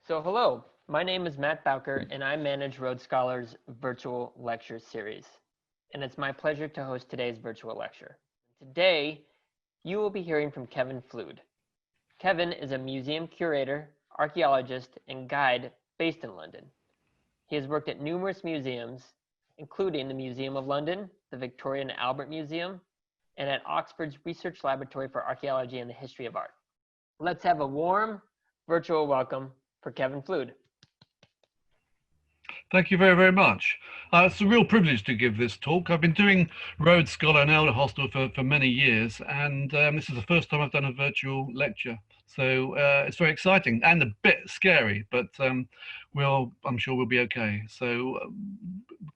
So hello, my name is Matt Bowker and I manage Rhodes Scholars virtual lecture series. And it's my pleasure to host today's virtual lecture. Today, you will be hearing from Kevin Flude. Kevin is a museum curator, archaeologist, and guide based in London. He has worked at numerous museums, including the Museum of London, the Victoria and Albert Museum, and at Oxford's Research Laboratory for Archaeology and the History of Art. Let's have a warm virtual welcome for Kevin Flude. Thank you very, very much. It's a real privilege to give this talk. I've been doing Rhodes Scholar and Elder Hostel for many years, and this is the first time I've done a virtual lecture. So it's very exciting and a bit scary, but I'm sure we'll be okay. So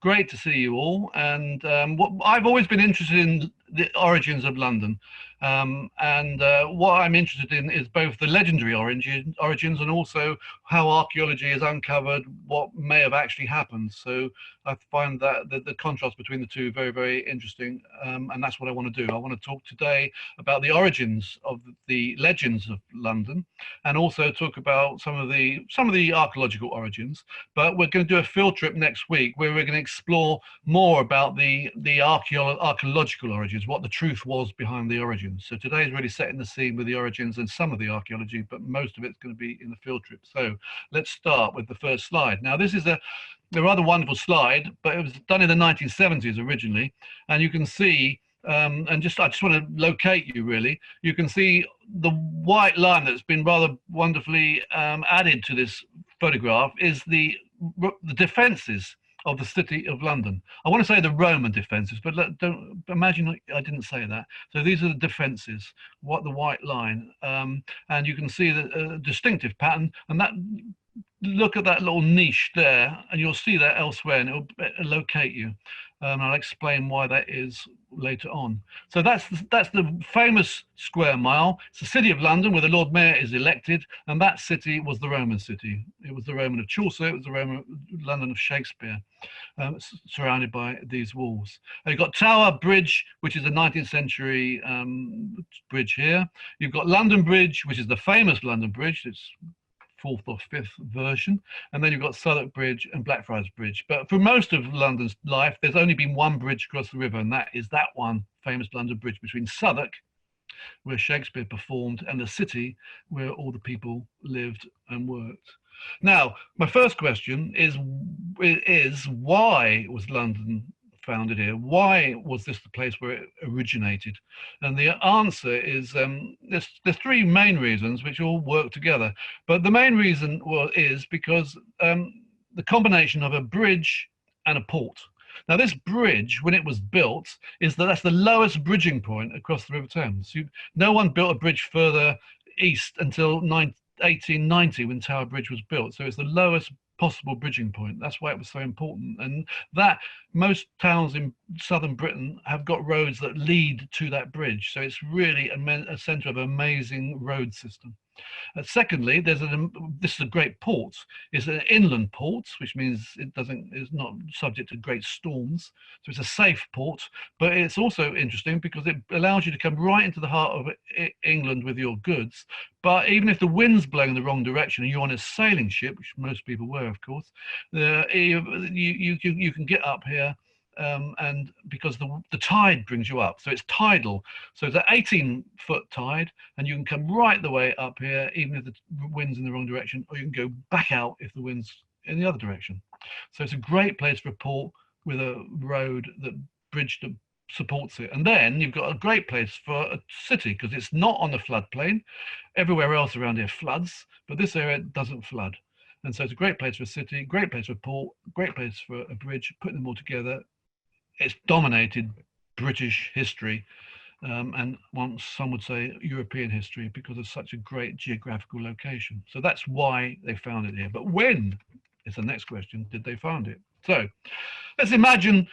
great to see you all. And I've always been interested in the origins of London. What I'm interested in is both the legendary origins and also how archaeology has uncovered what may have actually happened. So I find that the contrast between the two very, very interesting, and that's what I want to do. I want to talk today about the origins of the legends of London, and also talk about some of the archaeological origins. But we're going to do a field trip next week where we're going to explore more about the archaeological origins, what the truth was behind the origins. So today is really setting the scene with the origins and some of the archaeology, but most of it's going to be in the field trip. So let's start with the first slide. Now, this is a rather wonderful slide, but it was done in the 1970s originally, and you can see, I just want to locate you really. You can see the white line that's been rather wonderfully added to this photograph is the defences of the city of London. I want to say the Roman defences, but don't imagine I didn't say that. So these are the defences, the white line, and you can see the distinctive pattern, and that. Look at that little niche there, and you'll see that elsewhere, and it'll locate you. I'll explain why that is later on. So that's the famous square mile. It's the city of London where the Lord Mayor is elected, and that city was the Roman city. It was the Roman of Chaucer, it was the Roman London of Shakespeare, surrounded by these walls. And you've got Tower Bridge, which is a 19th century bridge here. You've got London Bridge, which is the famous London Bridge. It's fourth or fifth version, and then you've got Southwark Bridge and Blackfriars Bridge. But for most of London's life, there's only been one bridge across the river, and that is that one famous London Bridge between Southwark, where Shakespeare performed, and the city where all the people lived and worked. Now, my first question is why was London founded here? Why was this the place where it originated? And the answer is there's three main reasons which all work together. But the main reason is because the combination of a bridge and a port. Now, this bridge, when it was built, that's the lowest bridging point across the River Thames. No one built a bridge further east until 1890 when Tower Bridge was built. So it's the lowest possible bridging point. That's why it was so important. And that most towns in southern Britain have got roads that lead to that bridge. So it's really a centre of an amazing road system. Secondly, this is a great port. It's an inland port, which means it's not subject to great storms. So it's a safe port, but it's also interesting because it allows you to come right into the heart of England with your goods. But even if the wind's blowing in the wrong direction and you're on a sailing ship, which most people were, of course, you can get up here. And because the tide brings you up, so it's tidal. So it's an 18-foot tide, and you can come right the way up here, even if the wind's in the wrong direction, or you can go back out if the wind's in the other direction. So it's a great place for a port with a road, bridge that supports it. And then you've got a great place for a city because it's not on the floodplain. Everywhere else around here floods, but this area doesn't flood. And so it's a great place for a city, great place for a port, great place for a bridge. Putting them all together, it's dominated British history, and some would say European history, because of such a great geographical location. So that's why they found it here. But when, is the next question, did they find it? So let's imagine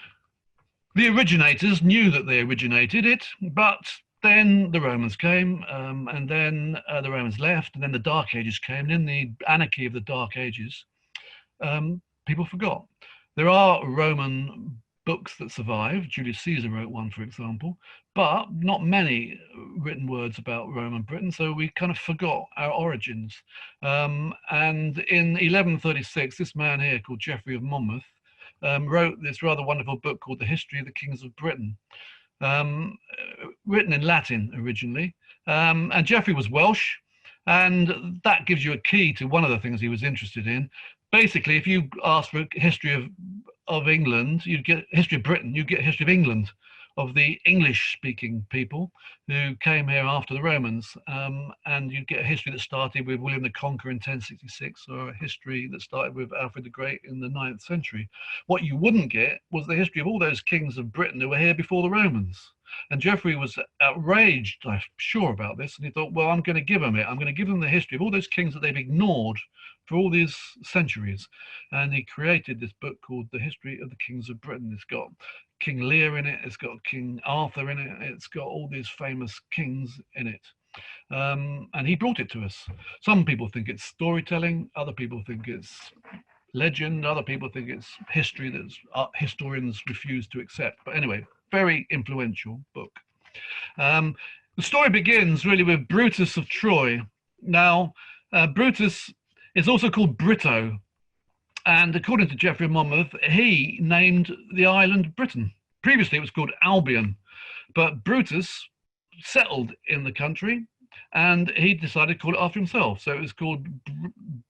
the originators knew that they originated it, but then the Romans came, and then the Romans left, and then the Dark Ages came, and in the anarchy of the Dark Ages, people forgot. There are Roman books that survive. Julius Caesar wrote one, for example, but not many written words about Rome and Britain, so we kind of forgot our origins. And in 1136, this man here called Geoffrey of Monmouth wrote this rather wonderful book called The History of the Kings of Britain, written in Latin originally. And Geoffrey was Welsh, and that gives you a key to one of the things he was interested in. Basically, if you ask for a history of England, you'd get history of Britain, you get history of England, of the English-speaking people who came here after the Romans, and you'd get a history that started with William the Conqueror in 1066, or a history that started with Alfred the Great in the 9th century. What you wouldn't get was the history of all those kings of Britain who were here before the Romans. And Geoffrey was outraged, I'm sure, about this, and he thought, well, I'm going to give them it. I'm going to give them the history of all those kings that they've ignored for all these centuries. And he created this book called The History of the Kings of Britain. It's got King Lear in it, it's got King Arthur in it, it's got all these famous kings in it. And he brought it to us. Some people think it's storytelling, other people think it's legend, other people think it's history that historians refuse to accept. But anyway, very influential book. The story begins really with Brutus of Troy. Now, Brutus is also called Brito, and according to Geoffrey of Monmouth, he named the island Britain. Previously, it was called Albion, but Brutus settled in the country, and he decided to call it after himself. So it was called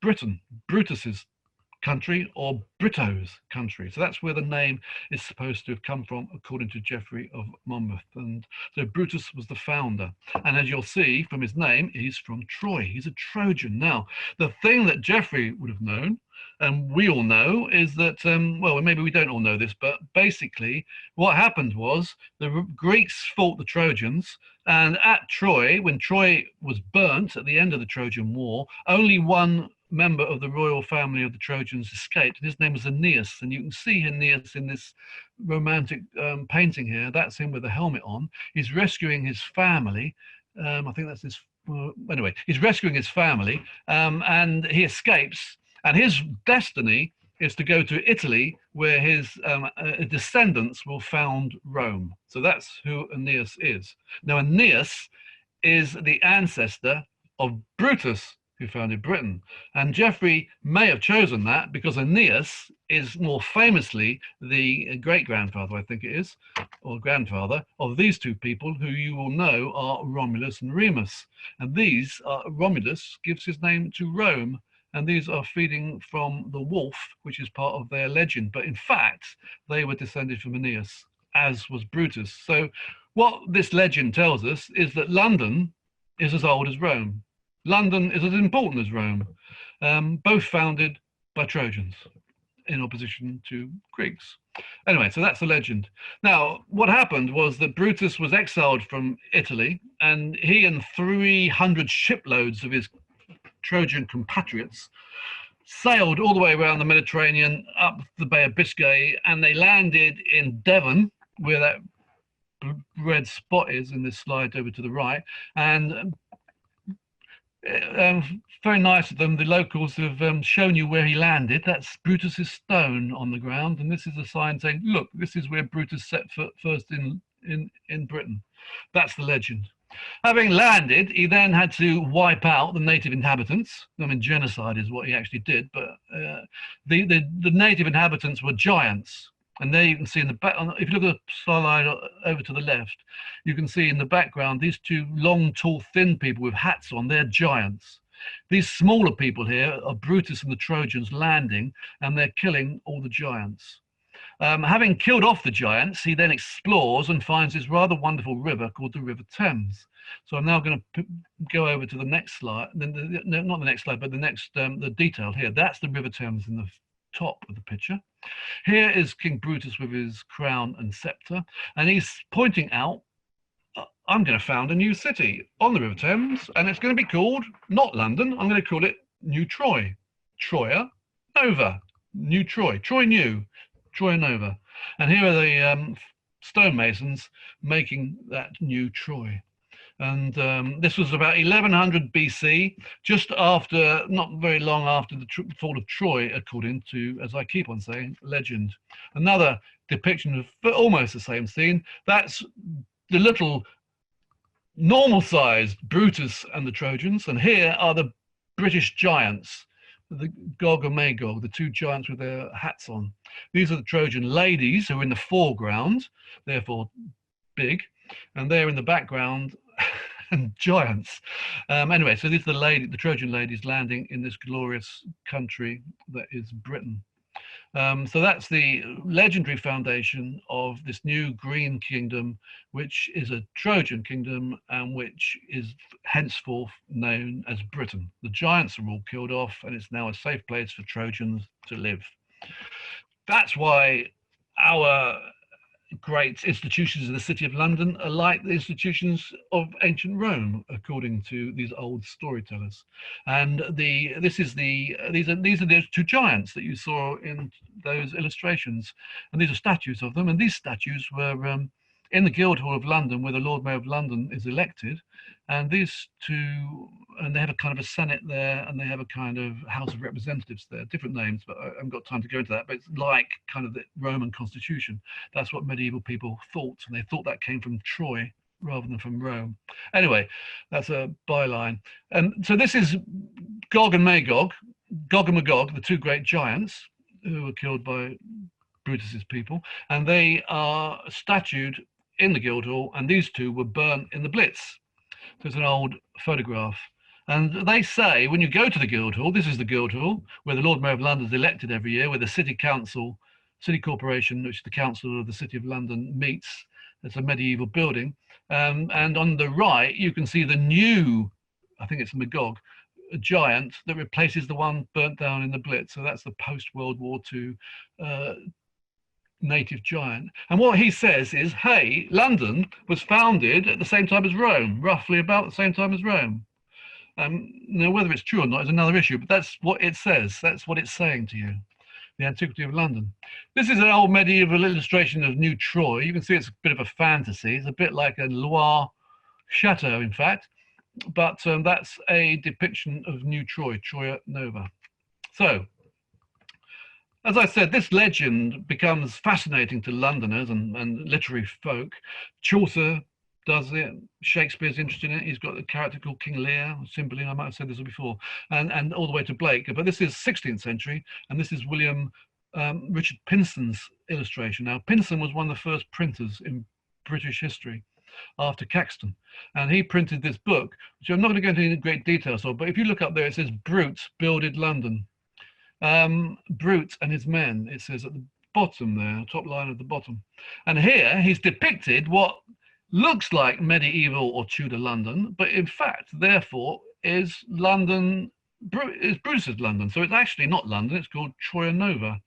Britain, Brutus's country, or Brito's country. So that's where the name is supposed to have come from, according to Geoffrey of Monmouth. And so Brutus was the founder. And as you'll see from his name, he's from Troy. He's a Trojan. Now, the thing that Geoffrey would have known, and we all know, is that, well, maybe we don't all know this, but basically what happened was the Greeks fought the Trojans, and at Troy, when Troy was burnt at the end of the Trojan War, only one member of the royal family of the Trojans escaped, and his name was Aeneas. And you can see Aeneas in this romantic painting here. That's him with a helmet on. He's rescuing his family. I think that's his, anyway, he's rescuing his family, and he escapes. And his destiny is to go to Italy, where his descendants will found Rome. So that's who Aeneas is. Now, Aeneas is the ancestor of Brutus, who founded Britain. And Geoffrey may have chosen that because Aeneas is more famously the great-grandfather, I think it is, or grandfather, of these two people who you will know are Romulus and Remus. And these are, Romulus gives his name to Rome, and these are feeding from the wolf, which is part of their legend. But in fact, they were descended from Aeneas, as was Brutus. So what this legend tells us is that London is as old as Rome. London is as important as Rome, both founded by Trojans in opposition to Greeks. Anyway, so that's the legend. Now, what happened was that Brutus was exiled from Italy, and he and 300 shiploads of his Trojan compatriots sailed all the way around the Mediterranean, up the Bay of Biscay, and they landed in Devon, where that red spot is in this slide over to the right. And very nice of them. The locals have shown you where he landed. That's Brutus's stone on the ground, and this is a sign saying, look, this is where Brutus set foot first in Britain. That's the legend. Having landed, he then had to wipe out the native inhabitants. I mean, genocide is what he actually did, but the native inhabitants were giants. And there you can see in the back, if you look at the slide over to the left, you can see in the background these two long, tall, thin people with hats on. They're giants. These smaller people here are Brutus and the Trojans landing, and they're killing all the giants. Having killed off the giants, he then explores and finds this rather wonderful river called the River Thames. So I'm now going to go over to the next slide. No, not the next slide, but the next, the detail here. That's the River Thames in the top of the picture. Here is King Brutus with his crown and scepter, and he's pointing out, I'm going to found a new city on the River Thames, and it's going to be called, not London, I'm going to call it New Troy. Troia Nova. New Troy. Troy New. Troia Nova. And here are the stonemasons making that new Troy. And this was about 1100 BC, just after, not very long after the fall of Troy, according to, as I keep on saying, legend. Another depiction of almost the same scene. That's the little normal-sized Brutus and the Trojans, and here are the British giants, the Gog and Magog, the two giants with their hats on. These are the Trojan ladies who are in the foreground, therefore big, and they're in the background and giants. Anyway, so these are the Trojan ladies landing in this glorious country that is Britain. So that's the legendary foundation of this new green kingdom, which is a Trojan kingdom and which is henceforth known as Britain. The giants are all killed off and it's now a safe place for Trojans to live. That's why our great institutions in the City of London are like the institutions of ancient Rome, according to these old storytellers. And these are those two giants that you saw in those illustrations, and these are statues of them. And these statues were in the Guildhall of London, where the Lord Mayor of London is elected. And these two, and they have a kind of a Senate there, and they have a kind of House of Representatives there, different names, but I haven't got time to go into that. But it's like kind of the Roman constitution. That's what medieval people thought, and they thought that came from Troy rather than from Rome. Anyway, that's a byline. And so this is Gog and Magog, the two great giants who were killed by Brutus's people, and they are statued in the Guildhall, and these two were burnt in the Blitz. So it's an old photograph. And they say, when you go to the Guildhall, this is the Guildhall, where the Lord Mayor of London is elected every year, where the City Council, City Corporation, which is the Council of the City of London, meets. It's a medieval building. And on the right, you can see the new, I think it's Magog, a giant that replaces the one burnt down in the Blitz. So that's the post-World War II native giant. And what he says is, hey, London was founded at the same time as Rome, roughly about the same time as Rome. Now, whether it's true or not is another issue, but that's what it says. That's what it's saying to you, the antiquity of London. This is an old medieval illustration of New Troy. You can see it's a bit of a fantasy. It's a bit like a Loire chateau, in fact, but that's a depiction of New Troy, Troia Nova. So, as I said, this legend becomes fascinating to Londoners and literary folk. Chaucer does it. Shakespeare's interested in it. He's got a character called King Lear, Cymbeline, I might have said this before, and all the way to Blake. But this is 16th century, and this is Richard Pinson's illustration. Now, Pinson was one of the first printers in British history after Caxton, and he printed this book, which I'm not going to go into any great details of, but if you look up there, it says Brute builded London. Brute and his men, it says at the bottom there, top line at the bottom. And here he's depicted what looks like medieval or Tudor London, but in fact, therefore, is Brutus's London. So it's actually not London, it's called Troia Nova.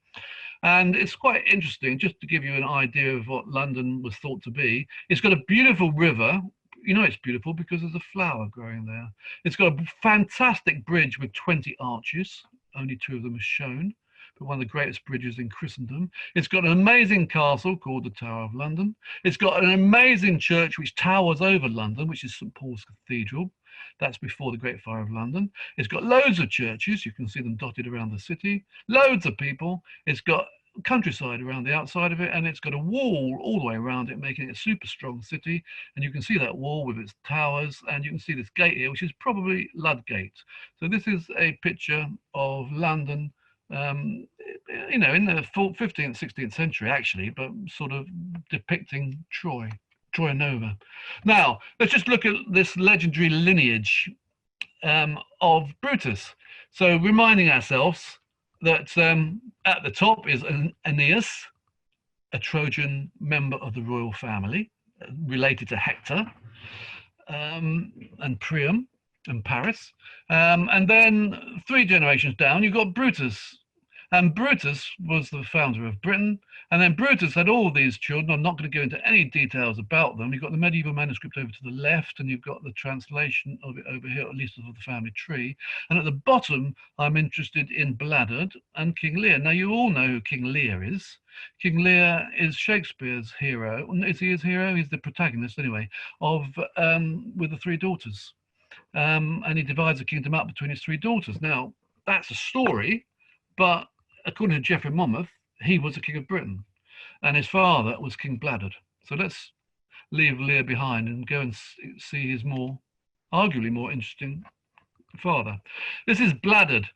And it's quite interesting, just to give you an idea of what London was thought to be. It's got a beautiful river. You know it's beautiful because there's a flower growing there. It's got a fantastic bridge with 20 arches. Only 2 of them are shown, but one of the greatest bridges in Christendom. It's got an amazing castle called the Tower of London. It's got an amazing church which towers over London, which is St. Paul's Cathedral. That's before the Great Fire of London. It's got loads of churches. You can see them dotted around the city. Loads of people. It's got countryside around the outside of it, and it's got a wall all the way around it, making it a super strong city. And you can see that wall with its towers, and you can see this gate here, which is probably Ludgate. So this is a picture of London, you know, in the 15th, 16th century, actually, but sort of depicting Troia Nova. Now, let's just look at this legendary lineage of Brutus. So reminding ourselves that at the top is Aeneas, a Trojan member of the royal family, related to Hector, and Priam and Paris. And then 3 generations down, you've got Brutus. And Brutus was the founder of Britain. And then Brutus had all these children. I'm not going to go into any details about them. You've got the medieval manuscript over to the left, and you've got the translation of it over here, at least of the family tree. And at the bottom, I'm interested in Bladud and King Lear. Now, you all know who King Lear is. King Lear is Shakespeare's hero. Is he his hero? He's the protagonist, anyway, of with the 3 daughters. And he divides the kingdom up between his 3 daughters. Now, that's a story, but according to Geoffrey Monmouth, he was the king of Britain. and his father was King Bladud. So let's leave Lear behind and go and see his arguably more interesting father. This is Bladud.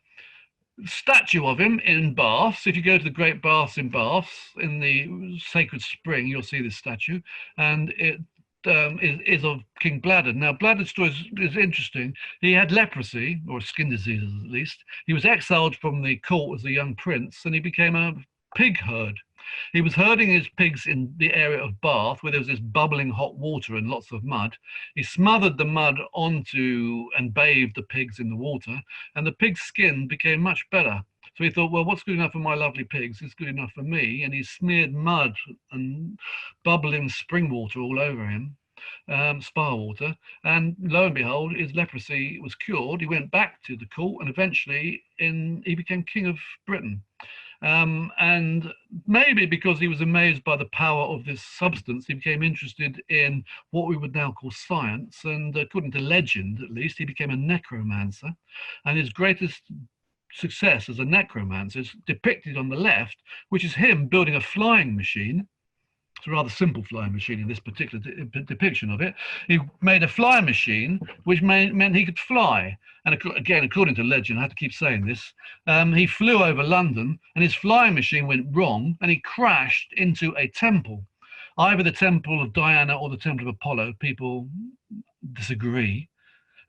Statue of him in Baths. If you go to the Great Baths in Baths, in the Sacred Spring, you'll see this statue, and it is of King Bladud. Now, Bladud's story is interesting. He had leprosy, or skin diseases at least. He was exiled from the court as a young prince, and he became a pig herd. He was herding his pigs in the area of Bath, where there was this bubbling hot water and lots of mud. He smothered the mud onto and bathed the pigs in the water, and the pig's skin became much better. So he thought, well, what's good enough for my lovely pigs is good enough for me. And he smeared mud and bubbling spring water all over him, spa water. And lo and behold, his leprosy was cured. He went back to the court, and eventually he became king of Britain. And maybe because he was amazed by the power of this substance, he became interested in what we would now call science. And according to legend, at least, he became a necromancer. And his greatest success as a necromancer is depicted on the left, which is him building a flying machine. It's a rather simple flying machine in this particular depiction of it. He made a flying machine, which meant he could fly. And again, according to legend, I have to keep saying this, he flew over London, and his flying machine went wrong, and he crashed into a temple, either the temple of Diana or the temple of Apollo. People disagree.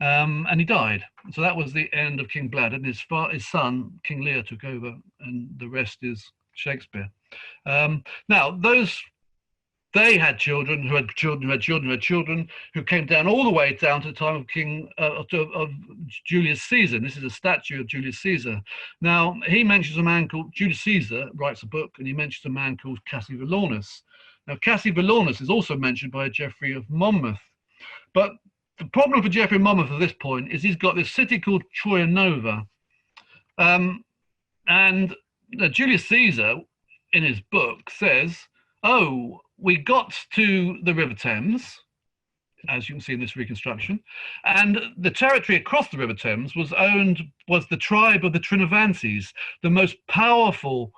And he died. So that was the end of King Bladud, and his son, King Lear, took over, and the rest is Shakespeare. Now, they had children who had children who had children who had children, who came down all the way down to the time of of Julius Caesar. And this is a statue of Julius Caesar. Now, he mentions a man called Julius Caesar, writes a book, and he mentions a man called Cassivellaunus. Now, Cassivellaunus is also mentioned by Geoffrey of Monmouth. But the problem for Geoffrey of Monmouth at this point is he's got this city called Troia Nova. And Julius Caesar, in his book, says, oh, we got to the River Thames, as you can see in this reconstruction, and the territory across the River Thames was the tribe of the Trinovantes, the most powerful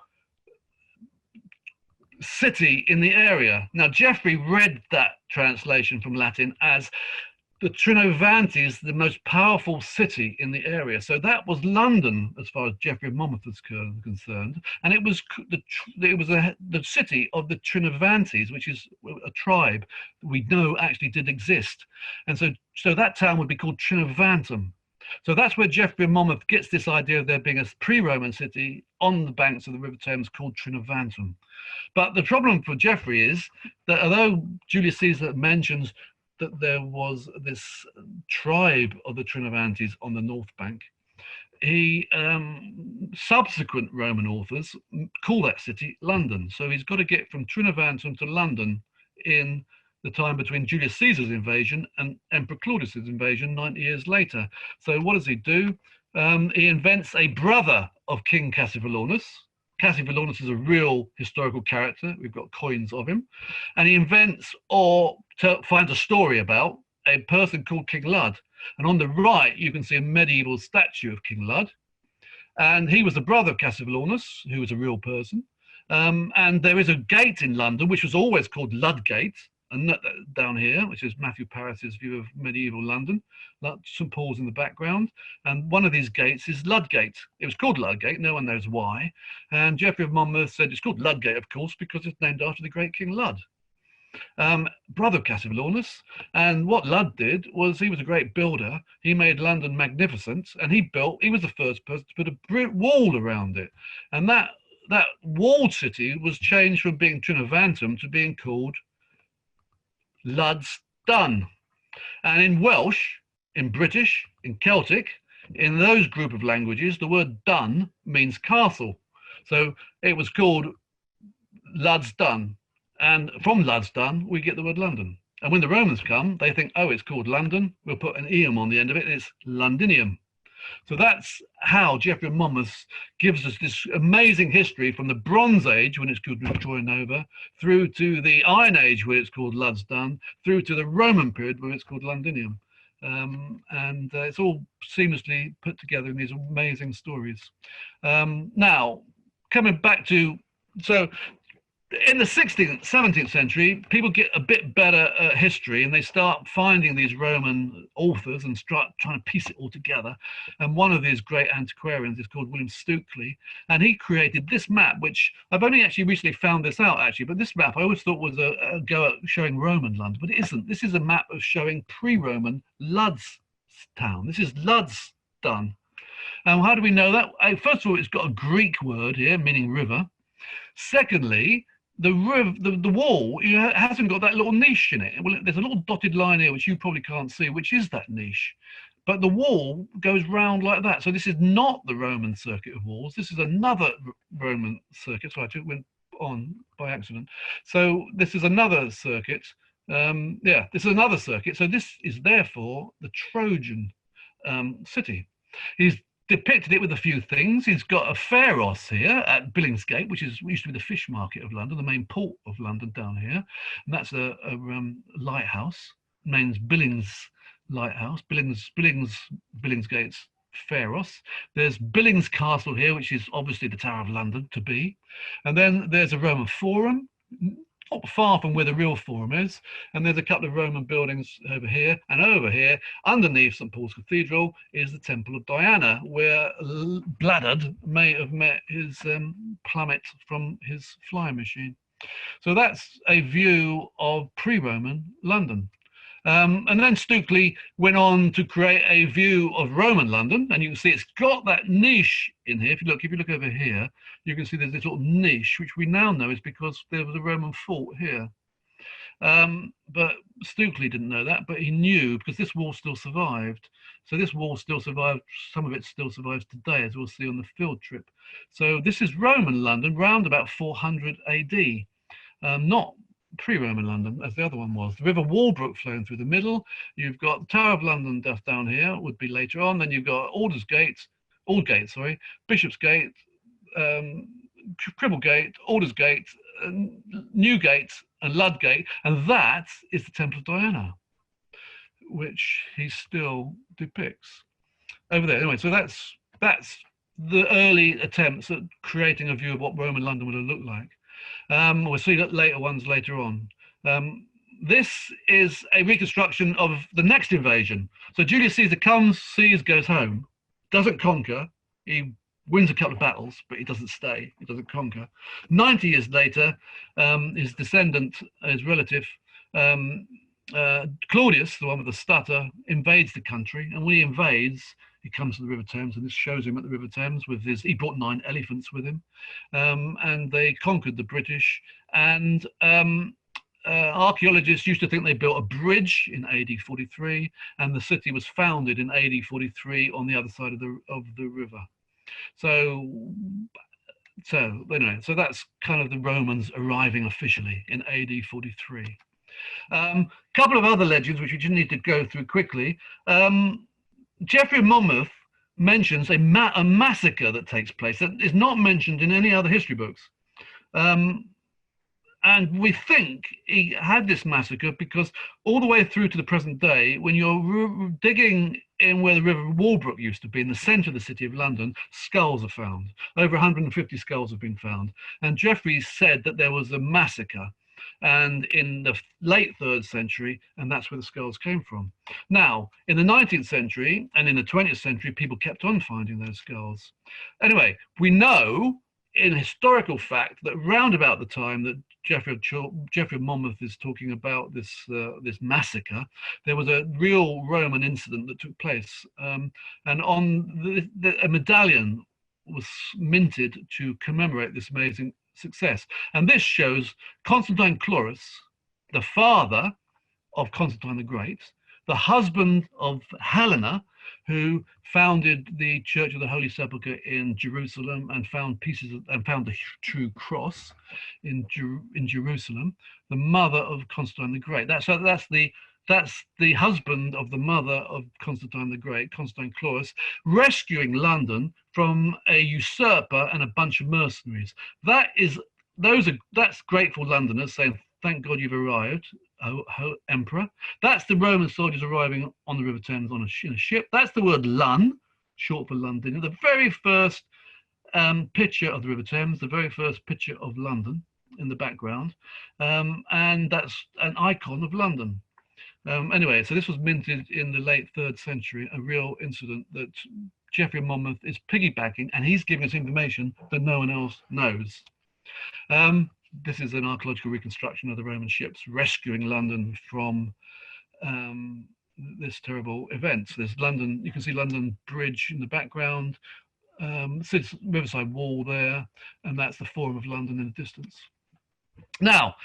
city in the area. Now, Geoffrey read that translation from Latin as the Trinovantes, the most powerful city in the area. So that was London, as far as Geoffrey of Monmouth was concerned, and it was the city of the Trinovantes, which is a tribe that we know actually did exist, and so that town would be called Trinovantum. So that's where Geoffrey of Monmouth gets this idea of there being a pre-Roman city on the banks of the River Thames called Trinovantum. But the problem for Geoffrey is that although Julius Caesar mentions that there was this tribe of the Trinovantes on the north bank, subsequent Roman authors call that city London. So he's got to get from Trinovantum to London in the time between Julius Caesar's invasion and Emperor Claudius's invasion 90 years later. So what does he do? He invents a brother of King Cassivellaunus. Cassivellaunus is a real historical character. We've got coins of him. And he invents or finds a story about a person called King Lud. And on the right, you can see a medieval statue of King Lud. And he was the brother of Cassivellaunus, who was a real person. And there is a gate in London, which was always called Ludgate, and down here, which is Matthew Paris's view of medieval London. St. Paul's in the background. And one of these gates is Ludgate. It was called Ludgate, no one knows why. And Geoffrey of Monmouth said it's called Ludgate, of course, because it's named after the great King Lud. Brother of Cassivellaunus. And what Lud did was he was a great builder. He made London magnificent, and he was the first person to put a brick wall around it. And that walled city was changed from being Trinovantum to being called Lud's Dun. And in Welsh, in British, in Celtic, in those group of languages, the word dun means castle. So it was called Lud's Dun. And from Lud's Dun, we get the word London. And when the Romans come, they think, oh, it's called London. We'll put an eum on the end of it, and it's Londinium. So that's how Geoffrey of Monmouth gives us this amazing history from the Bronze Age, when it's called Troia Nova, through to the Iron Age, where it's called Lud's Dun, through to the Roman period, where it's called Londinium. And it's all seamlessly put together in these amazing stories. Now, coming back to, so In the 16th, 17th century, people get a bit better at history and they start finding these Roman authors and start trying to piece it all together. And one of these great antiquarians is called William Stukely. And he created this map, which I've only actually recently found this out, actually. But this map I always thought was a go at showing Roman London, but it isn't. This is a map of showing pre-Roman Lud's town. This is Lud's done. Now, how do we know that? First of all, it's got a Greek word here, meaning river. Secondly, the wall hasn't got that little niche in it. Well, there's a little dotted line here, which you probably can't see, which is that niche. But the wall goes round like that. So this is not the Roman circuit of walls. This is another Roman circuit. So I went on by accident. So this is another circuit. Yeah, this is another circuit. So this is therefore the Trojan city. He's depicted it with a few things. He's got a pharos here at Billingsgate, which used to be the fish market of London, the main port of London down here. And that's a lighthouse, named Billings Lighthouse, Billingsgate's pharos. There's Billings Castle here, which is obviously the Tower of London to be. And then there's a Roman Forum, not far from where the real Forum is, and there's a couple of Roman buildings over here, and over here, underneath St. Paul's Cathedral, is the Temple of Diana, where Bladud may have met his plummet from his flying machine. So that's a view of pre-Roman London. And then Stukely went on to create a view of Roman London, and you can see it's got that niche in here. If you look over here, you can see there's this little niche, which we now know is because there was a Roman fort here. But Stukely didn't know that, but he knew because this wall still survived. So this wall still survived. Some of it still survives today, as we'll see on the field trip. So this is Roman London, round about 400 AD, not pre-Roman London, as the other one was. The River Walbrook flowing through the middle. You've got the Tower of London down here, would be later on. Then you've got Aldgate, Bishopsgate, Cripplegate, Aldersgate, Newgate, and Ludgate, and that is the Temple of Diana, which he still depicts over there. Anyway, so that's the early attempts at creating a view of what Roman London would have looked like. We'll see that later on. This is a reconstruction of the next invasion. So Julius Caesar comes, sees, goes home, doesn't conquer. He wins a couple of battles, but he doesn't stay. He doesn't conquer. 90 years later, his descendant, his relative, Claudius, the one with the stutter, invades the country. And when he invades, he comes to the River Thames, and this shows him at the River Thames with he brought 9 elephants with him, and they conquered the British. And archaeologists used to think they built a bridge in AD 43, and the city was founded in AD 43 on the other side of the river. So anyway, so that's kind of the Romans arriving officially in AD 43. Couple of other legends which we just need to go through quickly. Geoffrey of Monmouth mentions a massacre that takes place that is not mentioned in any other history books. And we think he had this massacre because all the way through to the present day, when you're digging in where the River Walbrook used to be, in the centre of the city of London, skulls are found. Over 150 skulls have been found. And Geoffrey said that there was a massacre, and in the late 3rd century, and that's where the skulls came from. Now, in the 19th century and in the 20th century, people kept on finding those skulls. Anyway, we know in historical fact that round about the time that Geoffrey of Monmouth is talking about this massacre, there was a real Roman incident that took place, and on a medallion was minted to commemorate this amazing success. And this shows Constantine Chlorus, the father of Constantine the Great, the husband of Helena, who founded the Church of the Holy Sepulchre in Jerusalem and found the true cross in Jerusalem, the mother of Constantine the Great. That's the husband of the mother of Constantine the Great, Constantine Chlorus, rescuing London from a usurper and a bunch of mercenaries. That's grateful Londoners saying, "Thank God you've arrived, O Emperor." That's the Roman soldiers arriving on the River Thames in a ship. That's the word Lun, short for London. The very first picture of the River Thames, the very first picture of London, in the background, and that's an icon of London. Anyway, so this was minted in the late 3rd century, a real incident that Geoffrey Monmouth is piggybacking, and he's giving us information that no one else knows. This is an archaeological reconstruction of the Roman ships rescuing London from this terrible event. So there's London, you can see London Bridge in the background, sits Riverside Wall there, and that's the Forum of London in the distance. Now,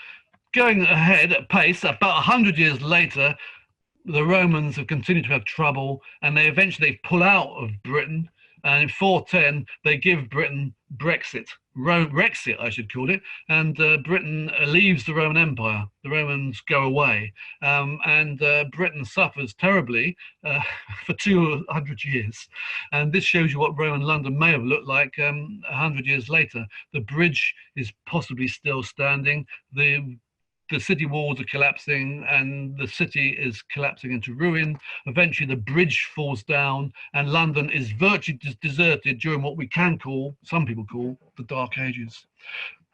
going ahead at pace, about 100 years later, the Romans have continued to have trouble, and they eventually pull out of Britain. And in 410, they give Britain Brexit, Rexit, I should call it, and Britain leaves the Roman Empire. The Romans go away, and Britain suffers terribly for 200 years. And this shows you what Roman London may have looked like 100 years later. The bridge is possibly still standing. The city walls are collapsing, and the city is collapsing into ruin. Eventually, the bridge falls down, and London is virtually deserted during what we can call, some people call, the Dark Ages.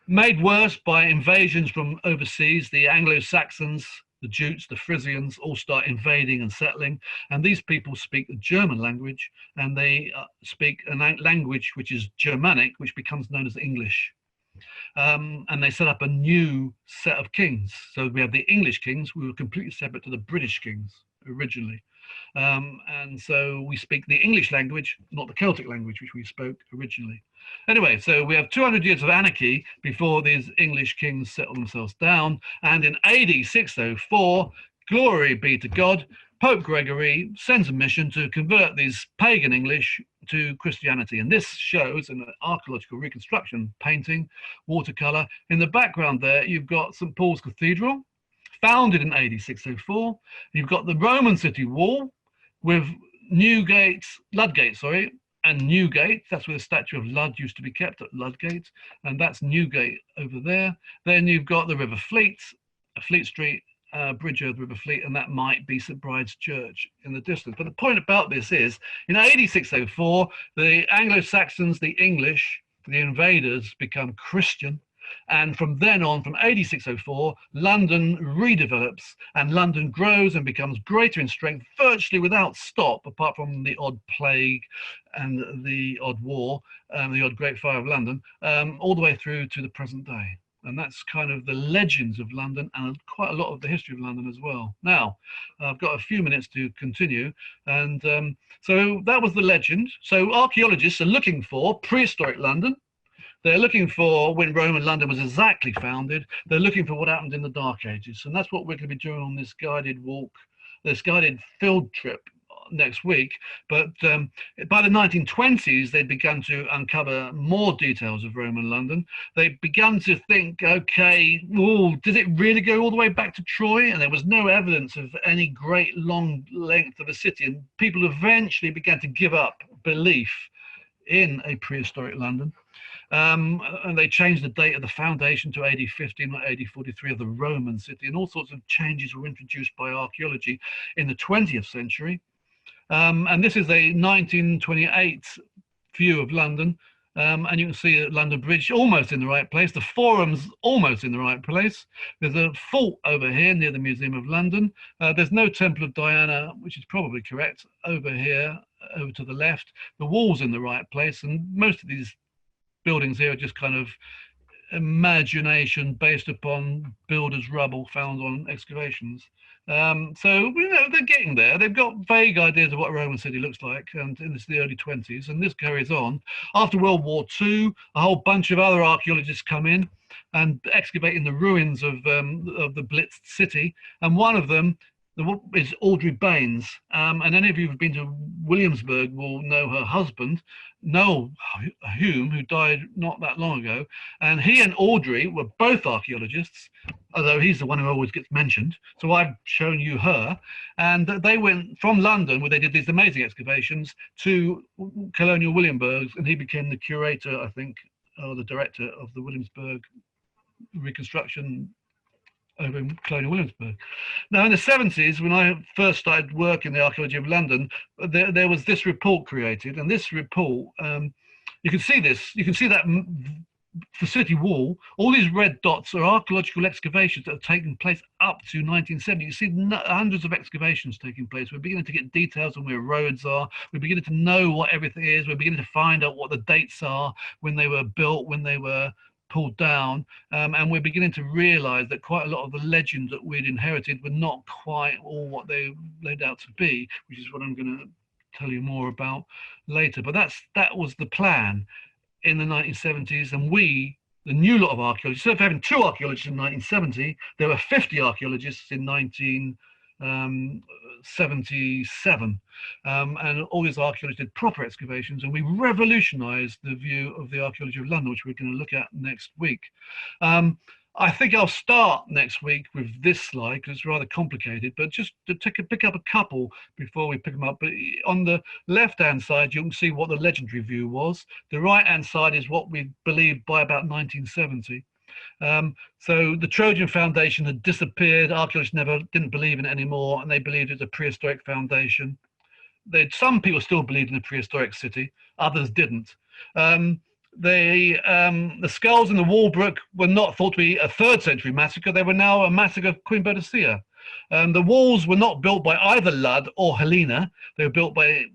Made worse by invasions from overseas, the Anglo-Saxons, the Jutes, the Frisians all start invading and settling, and these people speak the German language, and they speak a language which is Germanic, which becomes known as English. And they set up a new set of kings. So we have the English kings, who were completely separate to the British kings originally. And so we speak the English language, not the Celtic language, which we spoke originally. Anyway, so we have 200 years of anarchy before these English kings settle themselves down. And in AD 604, glory be to God, Pope Gregory sends a mission to convert these pagan English to Christianity. And this shows in an archaeological reconstruction painting, watercolor. In the background there, you've got St. Paul's Cathedral, founded in AD 604. You've got the Roman city wall with Ludgate, and Newgate. That's where the statue of Lud used to be kept, at Ludgate. And that's Newgate over there. Then you've got the River Fleet, Fleet Street, bridge over the River Fleet, and that might be St. Bride's Church in the distance. But the point about this is, in AD 604, the Anglo-Saxons, the English, the invaders become Christian. And from then on, from AD 604, London redevelops, and London grows and becomes greater in strength virtually without stop, apart from the odd plague and the odd war, the odd Great Fire of London, all the way through to the present day. And that's kind of the legends of London, and quite a lot of the history of London as well. Now, I've got a few minutes to continue. And so that was the legend. So archaeologists are looking for prehistoric London. They're looking for when Roman London was exactly founded. They're looking for what happened in the Dark Ages. And that's what we're going to be doing on this guided walk, this guided field trip next week. But by the 1920s, they'd begun to uncover more details of Roman London. They began to think, okay, did it really go all the way back to Troy? And there was no evidence of any great long length of a city. And people eventually began to give up belief in a prehistoric London. And they changed the date of the foundation to AD 15 or AD 43 of the Roman city. And all sorts of changes were introduced by archaeology in the 20th century. And this is a 1928 view of London. And you can see London Bridge almost in the right place. The Forum's almost in the right place. There's a fort over here near the Museum of London. There's no Temple of Diana, which is probably correct, over here, over to the left. The wall's in the right place. And most of these buildings here are just kind of imagination based upon builders' rubble found on excavations. So you know, they're getting there. They've got vague ideas of what a Roman city looks like, and this is the early 20s, and this carries on. After World War II, a whole bunch of other archaeologists come in and excavate in the ruins of the blitzed city, and one of them is Audrey Baines. And any of you who've been to Williamsburg will know her husband, Noel Hume, who died not that long ago. And he and Audrey were both archaeologists, although he's the one who always gets mentioned. So I've shown you her. And they went from London, where they did these amazing excavations, to Colonial Williamsburg, and he became the curator, I think, or the director of the Williamsburg reconstruction over in Colonial Williamsburg. Now, in the 70s, when I first started work in the archaeology of London, there was this report created, and this report, you can see this, you can see that the city wall, all these red dots are archaeological excavations that have taken place up to 1970. You see hundreds of excavations taking place. We're beginning to get details on where roads are. We're beginning to know what everything is. We're beginning to find out what the dates are, when they were built, when they were pulled down, and we're beginning to realize that quite a lot of the legends that we'd inherited were not quite all what they laid out to be, which is what I'm going to tell you more about later. But that was the plan in the 1970s, and we, the new lot of archaeologists, instead of having 2 archaeologists in 1970, there were 50 archaeologists in 1977, and all these archaeologists did proper excavations, and we revolutionized the view of the archaeology of London, which we're going to look at next week. I think I'll start next week with this slide because it's rather complicated, but just to pick up a couple before we pick them up. But on the left-hand side, you can see what the legendary view was. The right-hand side is what we believed by about 1970. So the Trojan foundation had disappeared. Archaeologists didn't believe in it anymore, and they believed it was a prehistoric foundation. Some people still believed in a prehistoric city, others didn't. The skulls in the Walbrook were not thought to be a 3rd century massacre. They were now a massacre of Queen Boadicea. The walls were not built by either Lud or Helena. They were built by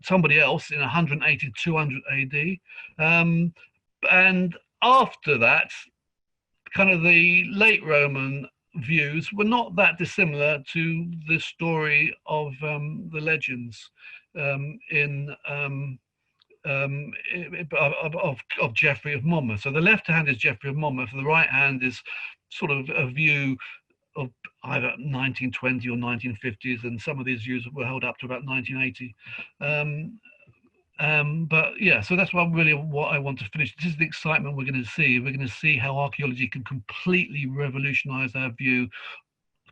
somebody else in 180 to 200 AD. And after that, kind of the late Roman views were not that dissimilar to the story of the legends of Geoffrey of Monmouth. So the left hand is Geoffrey of Monmouth, the right hand is sort of a view of either 1920 or 1950s, and some of these views were held up to about 1980. But yeah, so that's what I want to finish. This is the excitement we're going to see. We're going to see how archaeology can completely revolutionize our view,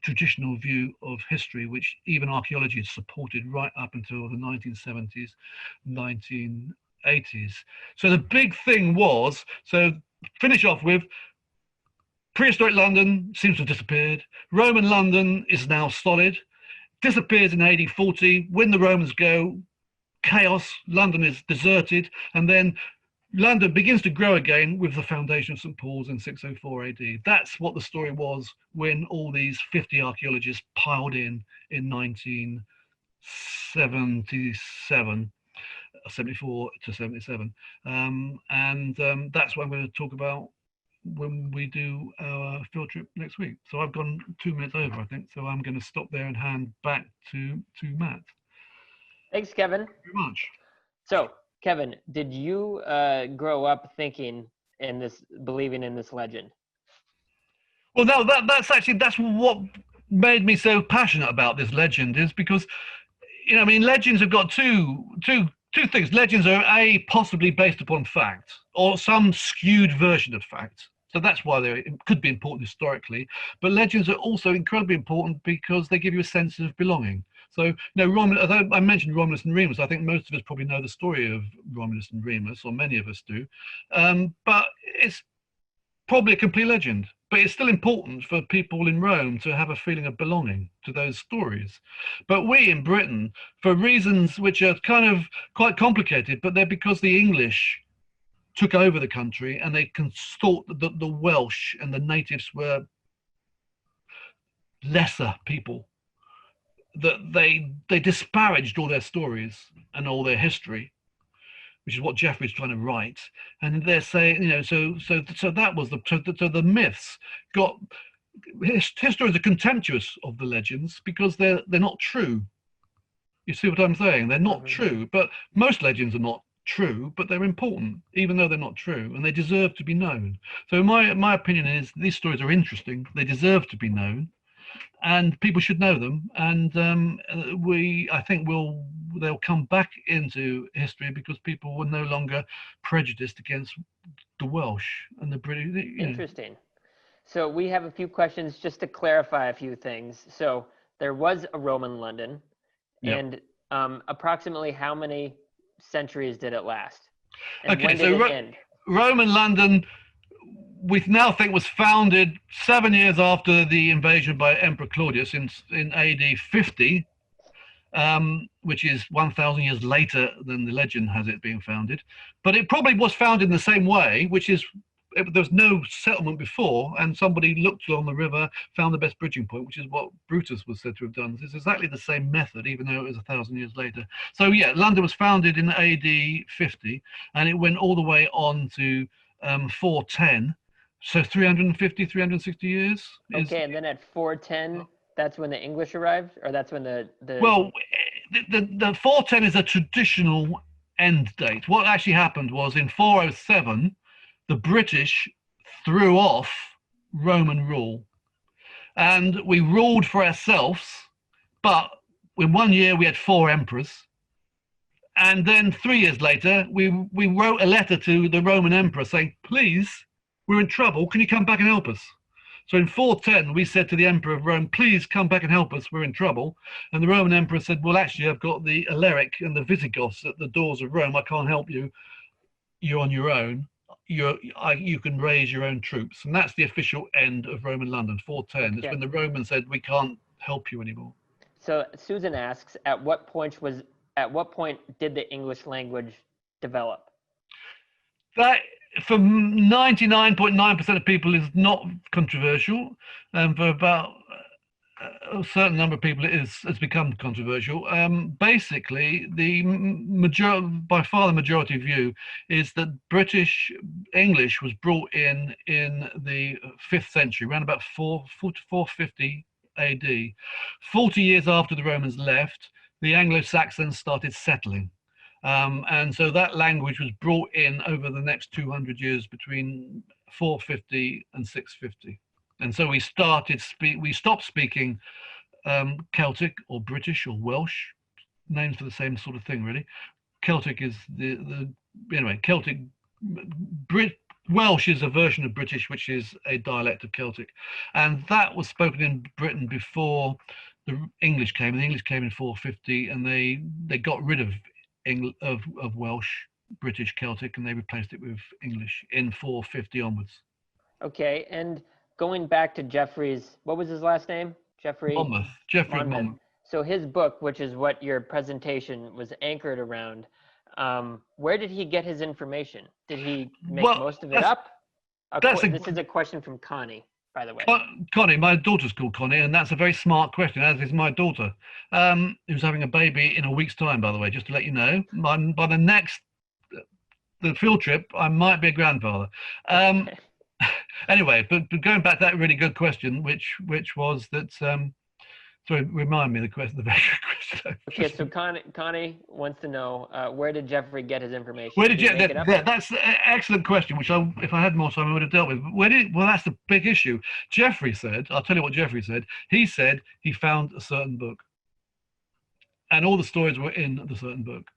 traditional view of history, which even archaeology has supported right up until the 1970s, 1980s. So the big thing was, so finish off with, prehistoric London seems to have disappeared. Roman London is now solid, disappears in AD 40. When the Romans go, chaos, London is deserted, and then London begins to grow again with the foundation of St. Paul's in 604 AD. That's what the story was when all these 50 archaeologists piled in 1977, 74 to 77. That's what I'm going to talk about when we do our field trip next week. So I've gone 2 minutes over, I think. So I'm going to stop there and hand back to Matt. Thanks, Kevin. Thank you very much. So, Kevin, did you grow up believing in this legend? Well, no, that's what made me so passionate about this legend, is because, I mean, legends have got two things. Legends are possibly based upon fact or some skewed version of fact. So that's why they could be important historically. But legends are also incredibly important because they give you a sense of belonging. So, although I mentioned Romulus and Remus, I think most of us probably know the story of Romulus and Remus, or many of us do. But it's probably a complete legend. But it's still important for people in Rome to have a feeling of belonging to those stories. But we in Britain, for reasons which are kind of quite complicated, but they're because the English took over the country and they thought that the Welsh and the natives were lesser people, that they disparaged all their stories and all their history, which is what Geoffrey's trying to write. And they're saying, so that was the myths got, historians are contemptuous of the legends because they're not true. You see what I'm saying? They're not true, but most legends are not true, but they're important, even though they're not true, and they deserve to be known. So my opinion is these stories are interesting. They deserve to be known, and people should know them. And I think they'll come back into history because people were no longer prejudiced against the Welsh and the British. Interesting. So we have a few questions just to clarify a few things. So there was a Roman London, and approximately how many centuries did it last? And when did it end? Roman London, we now think, was founded 7 years after the invasion by Emperor Claudius in AD 50, which is 1,000 years later than the legend has it being founded. But it probably was founded in the same way, which is there was no settlement before, and somebody looked along the river, found the best bridging point, which is what Brutus was said to have done. It's exactly the same method, even though it was 1,000 years later. So yeah, London was founded in AD 50, and it went all the way on to 410. So 350, 360 years. Okay, and then at 410, that's when the English arrived, or that's when the Well, the 410 is a traditional end date. What actually happened was in 407, the British threw off Roman rule, and we ruled for ourselves. But in 1 year we had 4 emperors, and then 3 years later we wrote a letter to the Roman emperor saying, "Please, we're in trouble. Can you come back and help us?" So in 410, we said to the Emperor of Rome, "Please come back and help us, we're in trouble." And the Roman Emperor said, "Well, actually, I've got the Alaric and the Visigoths at the doors of Rome. I can't help you. You're on your own. You can raise your own troops." And that's the official end of Roman London, 410. It's when the Romans said, "We can't help you anymore." So Susan asks, at what point did the English language develop? That, for 99.9% of people, is not controversial, and for about a certain number of people it's become controversial. Basically, by far the majority view is that British English was brought in the 5th century, around about 450 AD. 40 years after the Romans left, the Anglo-Saxons started settling. And so that language was brought in over the next 200 years between 450 and 650. And so we stopped speaking Celtic or British or Welsh, names for the same sort of thing, really. Celtic is Celtic. Welsh is a version of British, which is a dialect of Celtic. And that was spoken in Britain before the English came. And the English came in 450, and they got rid of Welsh, British, Celtic, and they replaced it with English in 450 onwards. Okay, and going back to Geoffrey's, what was his last name? Geoffrey Monmouth. So his book, which is what your presentation was anchored around, where did he get his information? Did he make most of it up? This is a question from Connie, by the way. Connie, my daughter's called Connie, and that's a very smart question, as is my daughter, who's having a baby in a week's time, by the way, just to let you know. By the field trip, I might be a grandfather. Okay. Anyway, but going back to that really good question, which was that, sorry, remind me the very good question. Okay, so Connie wants to know, where did Geoffrey get his information? Where did that's an excellent question, which if I had more time, I would have dealt with. Well, that's the big issue. Geoffrey said, I'll tell you what Geoffrey said. He said he found a certain book, and all the stories were in the certain book,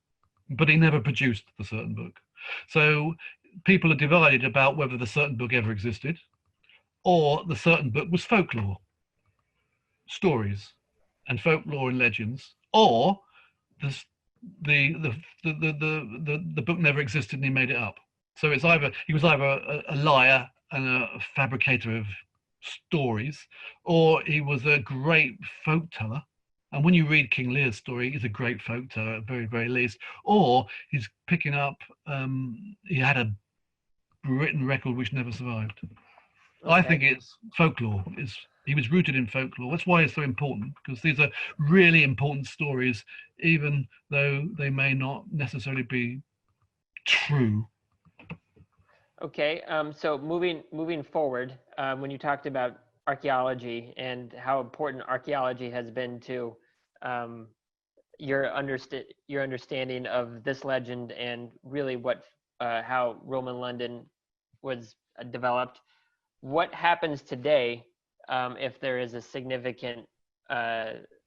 but he never produced the certain book. So people are divided about whether the certain book ever existed, or the certain book was folklore, stories, and folklore and legends, or the book never existed and he made it up. So he was either a liar and a fabricator of stories, or he was a great folk teller. And when you read King Lear's story, he's a great folk teller at the very, very least. Or he's picking up, he had a written record which never survived. Okay. I think it's folklore. He was rooted in folklore. That's why it's so important, because these are really important stories, even though they may not necessarily be true. Okay, so moving forward, when you talked about archaeology and how important archaeology has been to your understanding of this legend and really how Roman London was developed, what happens today if there is a significant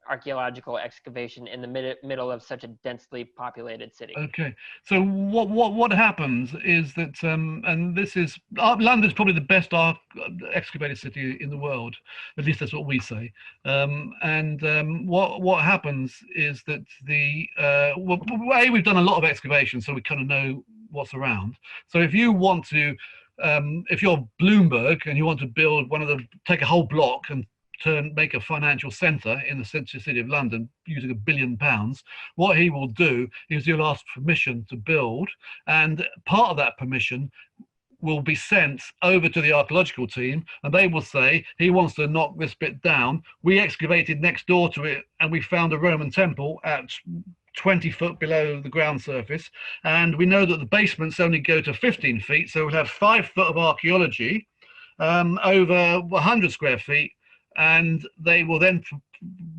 archaeological excavation in the middle of such a densely populated city? Okay, so what happens is that, and this is, London's probably the best excavated city in the world, at least that's what we say. What happens is that we've done a lot of excavations, so we kind of know what's around. So if you want to, if you're Bloomberg and you want to take a whole block and make a financial centre in the central city of London using £1 billion, what he will do is he'll ask permission to build, and part of that permission will be sent over to the archaeological team, and they will say, he wants to knock this bit down. We excavated next door to it, and we found a Roman temple at 20 foot below the ground surface, and we know that the basements only go to 15 feet, so we'll have 5 foot of archaeology over 100 square feet, and they will then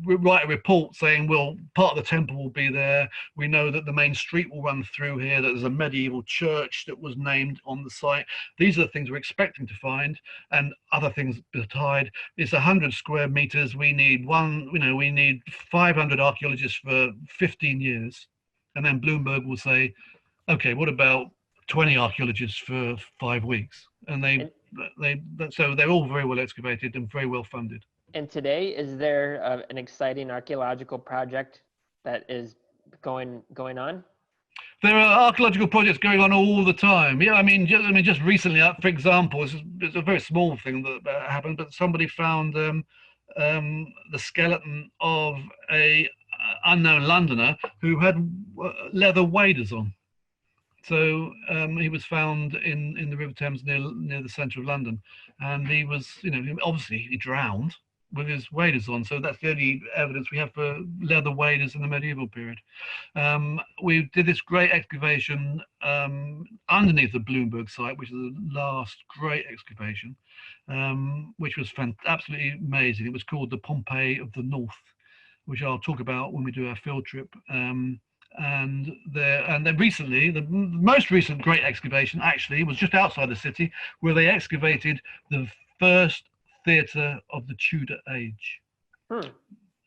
write a report saying, well, part of the temple will be there. We know that the main street will run through here, that there's a medieval church that was named on the site. These are the things we're expecting to find, and other things beside. It's 100 square meters. We need we need 500 archaeologists for 15 years. And then Bloomberg will say, okay, what about 20 archaeologists for 5 weeks? And so they're all very well excavated and very well funded. And today, is there an exciting archaeological project that is going on? There are archaeological projects going on all the time. Yeah, just recently, for example, it's a very small thing that happened, but somebody found the skeleton of a unknown Londoner who had leather waders on. So he was found in the River Thames near the centre of London, and he was, obviously he drowned with his waders on. So that's the only evidence we have for leather waders in the medieval period. We did this great excavation underneath the Bloomberg site, which is the last great excavation, which was absolutely amazing. It was called the Pompeii of the North, which I'll talk about when we do our field trip. And then recently, the most recent great excavation actually was just outside the city, where they excavated the first theatre of the Tudor age.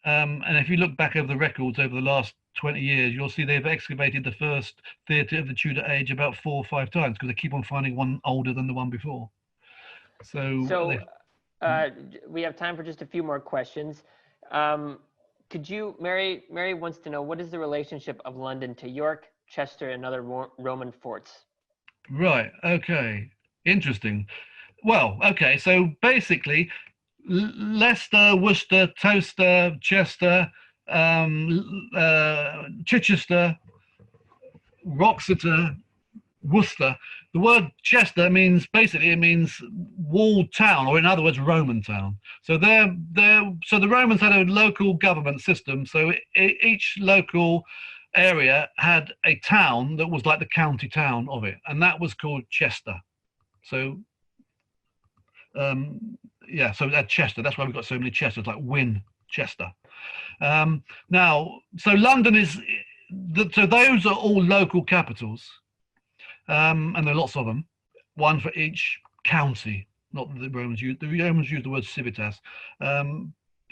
And if you look back over the records over the last 20 years, you'll see they've excavated the first theatre of the Tudor age about 4 or 5 times, because they keep on finding one older than the one before. So we have time for just a few more questions. Could you, Mary wants to know, what is the relationship of London to York, Chester, and other Roman forts? Right, okay, interesting. Well, okay, so basically, Leicester, Worcester, Towcester, Chester, Chichester, Wroxeter, Worcester. The word Chester means walled town, or in other words, Roman town. So so the Romans had a local government system. So each local area had a town that was like the county town of it, and that was called Chester. So so at Chester, that's why we've got so many Chesters, like Winchester. Now, so London so those are all local capitals. And there are lots of them, one for each county, not that the Romans used. The Romans used the word civitas.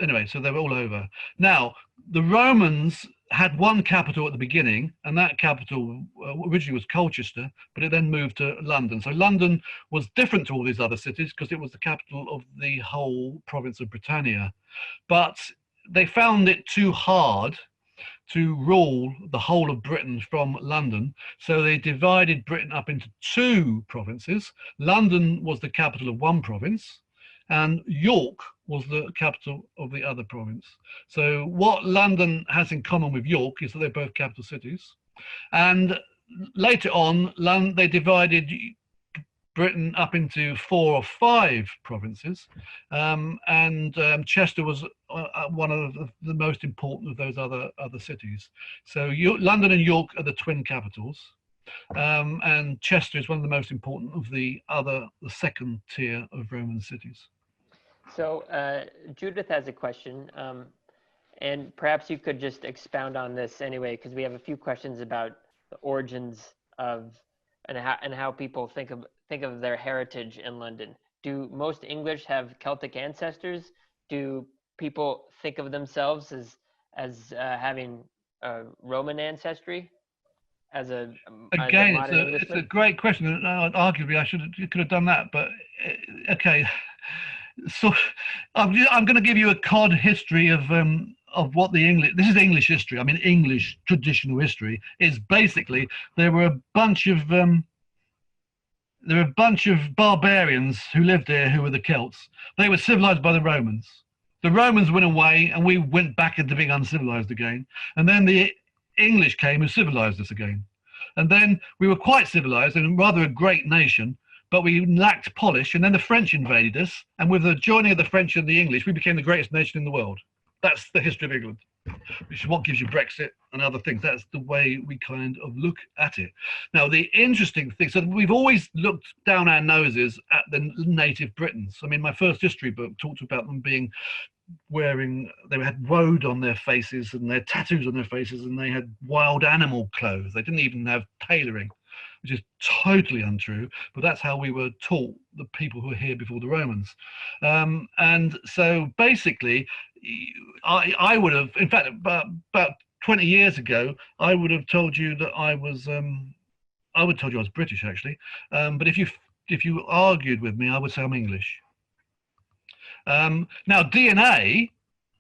Anyway, so they were all over. Now, the Romans had one capital at the beginning, and that capital originally was Colchester, but it then moved to London. So London was different to all these other cities because it was the capital of the whole province of Britannia. But they found it too hard to rule the whole of Britain from London. So they divided Britain up into 2 provinces. London was the capital of one province, and York was the capital of the other province. So what London has in common with York is that they're both capital cities. And later on, they divided Britain up into 4 or 5 provinces, and Chester was one of the most important of those other cities. So London and York are the twin capitals, and Chester is one of the most important of the second tier of Roman cities. So Judith has a question, and perhaps you could just expound on this anyway, because we have a few questions about the origins of and how people think of their heritage in London. Do most English have Celtic ancestors? Do people think of themselves as having Roman ancestry? Again, it's a great question. Arguably, you could have done that, but okay. So I'm going to give you a cod history of what the English. This is English history. I mean, English traditional history is basically there were a bunch of barbarians who lived here who were the Celts. They were civilized by the Romans. The Romans went away, and we went back into being uncivilized again. And then the English came who civilized us again. And then we were quite civilized and rather a great nation. but we lacked polish. And then the French invaded us. And with the joining of the French and the English, we became the greatest nation in the world. That's the history of England, which is what gives you Brexit and other things. That's the way we kind of look at it. Now, the interesting thing, so we've always looked down our noses at the native Britons. I mean, my first history book talked about them being they had woad on their faces and they had tattoos on their faces and they had wild animal clothes. They didn't even have tailoring, which is totally untrue, but that's how we were taught, the people who were here before the Romans. And so basically, I would have, in fact, about 20 years ago, I would have told you that I would have told you I was British, actually. But if you argued with me, I would say I'm English. Now, DNA,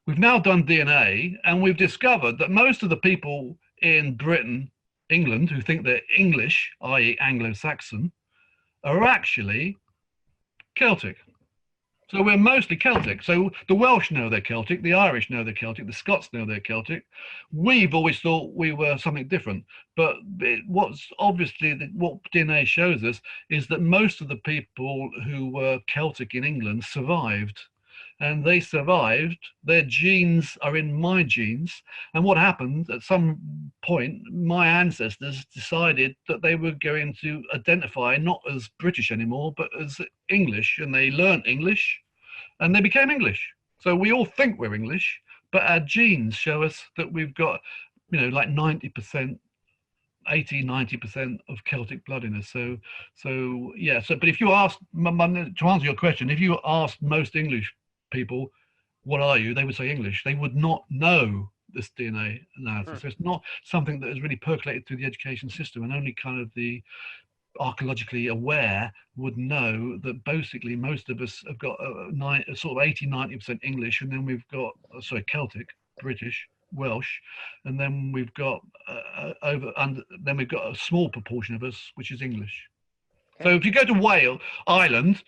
we've now done DNA, and we've discovered that most of the people in Britain, England, who think they're English, i.e. Anglo-Saxon, are actually Celtic. So we're mostly Celtic. So the Welsh know they're Celtic, the Irish know they're Celtic, the Scots know they're Celtic. We've always thought we were something different. But what's obviously, what DNA shows us is that most of the people who were Celtic in England survived. And they survived. Their genes are in my genes. And what happened at some point, my ancestors decided that they were going to identify not as British anymore, but as English. And they learned English and they became English. So we all think we're English, but our genes show us that we've got, like 90%, 80-90% of Celtic blood in us. So but if you ask, to answer your question, if you asked most English people, what are you? They would say English. They would not know this DNA analysis. So it's not something that has really percolated through the education system, and only kind of the archaeologically aware would know that basically most of us have got sort of 80-90% English, and then we've got Celtic, British, Welsh, and then we've got then we've got a small proportion of us which is English. Okay. So if you go to Wales, Ireland,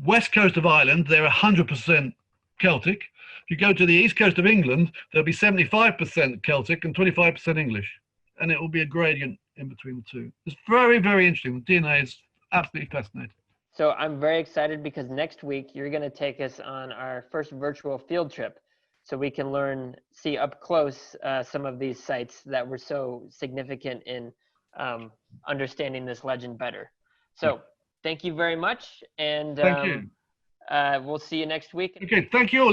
west coast of Ireland, they're 100% Celtic. If you go to the east coast of England, there'll be 75% Celtic and 25% English, and it will be a gradient in between the two. It's very, very interesting. The DNA is absolutely fascinating. So I'm very excited because next week you're going to take us on our first virtual field trip, so we can see up close some of these sites that were so significant in understanding this legend better. So thank you very much, and thank you. We'll see you next week. Okay, thank you.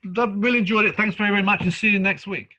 Really enjoyed it. Thanks very, very much, and see you next week.